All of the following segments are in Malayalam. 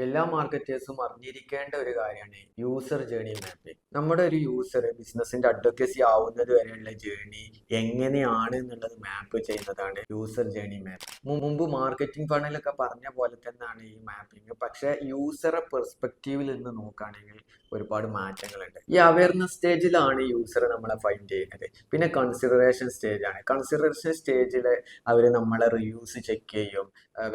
എല്ലാ മാർക്കറ്റേഴ്സും അറിഞ്ഞിരിക്കേണ്ട ഒരു കാര്യമാണ് യൂസർ ജേണി മാപ്പിംഗ്. നമ്മുടെ ഒരു യൂസർ ബിസിനസിന്റെ അഡ്വക്കസി ആവുന്നത് വരെയുള്ള ജേണി എങ്ങനെയാണ് എന്നുള്ളത് മാപ്പ് ചെയ്യുന്നതാണ് യൂസർ ജേണി മാപ്പ്. മുമ്പ് മാർക്കറ്റിംഗ് ഫണലൊക്കെ പറഞ്ഞ പോലെ തന്നെയാണ് ഈ മാപ്പിംഗ്. പക്ഷെ യൂസറെ പെർസ്പെക്റ്റീവിൽ നിന്ന് നോക്കുകയാണെങ്കിൽ ഒരുപാട് മാറ്റങ്ങളുണ്ട്. ഈ അവയർനെസ് സ്റ്റേജിലാണ് യൂസറെ നമ്മളെ ഫൈൻഡ് ചെയ്യുന്നത്. പിന്നെ കൺസിഡറേഷൻ സ്റ്റേജാണ്. കൺസിഡറേഷൻ സ്റ്റേജിൽ അവർ നമ്മളെ റിവ്യൂസ് ചെക്ക് ചെയ്യും,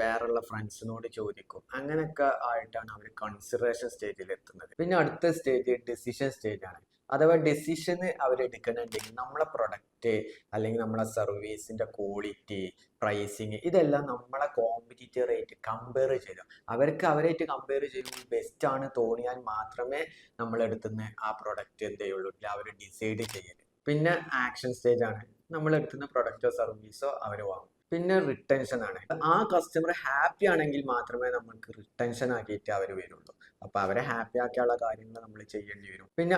വേറെയുള്ള ഫ്രണ്ട്സിനോട് ചോദിക്കും. അങ്ങനെയൊക്കെ ആയിട്ടാണ് അവർ കൺസിഡറേഷൻ സ്റ്റേജിൽ എത്തുന്നത്. പിന്നെ അടുത്ത സ്റ്റേജ് ഡിസിഷൻ സ്റ്റേജാണ്. അഥവാ ഡെസിഷന് അവരെടുക്കണമെങ്കിൽ നമ്മളെ പ്രൊഡക്റ്റ് അല്ലെങ്കിൽ നമ്മളെ സർവീസിന്റെ ക്വാളിറ്റി, പ്രൈസിങ് ഇതെല്ലാം നമ്മളെ കോമ്പറ്റീറ്ററായിട്ട് കമ്പയർ ചെയ്തു. അവർക്ക് അവരായിട്ട് കമ്പയർ ചെയ്യുമ്പോൾ ബെസ്റ്റ് ആണ് തോന്നിയാൽ മാത്രമേ നമ്മളെടുത്തുന്ന ആ പ്രൊഡക്റ്റ് എന്ത് ചെയ്യുള്ളൂ അവർ ഡിസൈഡ് ചെയ്യല്. പിന്നെ ആക്ഷൻ സ്റ്റേജ് ആണ്. നമ്മളെടുത്തുന്ന പ്രൊഡക്റ്റോ സർവീസോ അവർ വാങ്ങും. പിന്നെ റിട്ടൻഷൻ ആണ്. ആ കസ്റ്റമർ ഹാപ്പി ആണെങ്കിൽ മാത്രമേ നമുക്ക് റിട്ടൻഷൻ ആക്കിയിട്ട് അവർ വരുള്ളൂ. അപ്പൊ അവരെ ഹാപ്പി ആക്കിയുള്ള കാര്യങ്ങൾ നമ്മൾ ചെയ്യേണ്ടി വരും. പിന്നെ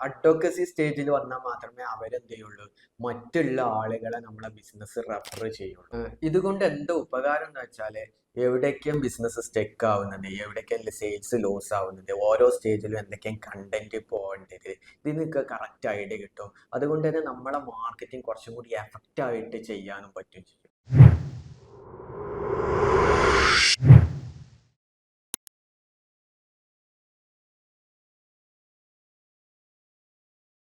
അഡ്വക്കസി സ്റ്റേജിൽ വന്നാൽ മാത്രമേ അവരെന്ത് ചെയ്യുള്ളൂ മറ്റുള്ള ആളുകളെ നമ്മളെ ബിസിനസ് റെഫർ ചെയ്യുള്ളൂ. ഇതുകൊണ്ട് എന്താ ഉപകാരം എന്ന് വെച്ചാല് എവിടേക്കും ബിസിനസ് സ്റ്റെക്ക് ആവുന്നത്, എവിടേക്കും സെയിൽസ് ലോസ് ആവുന്നത്, ഓരോ സ്റ്റേജിലും എന്തൊക്കെയും കണ്ടന്റ് പോകേണ്ടത്, ഇതിനൊക്കെ കറക്റ്റ് ഐഡിയ കിട്ടും. അതുകൊണ്ട് തന്നെ നമ്മളെ മാർക്കറ്റിംഗ് കുറച്ചും കൂടി എഫക്റ്റ് ആയിട്ട് ചെയ്യാനും പറ്റും ചെയ്യും.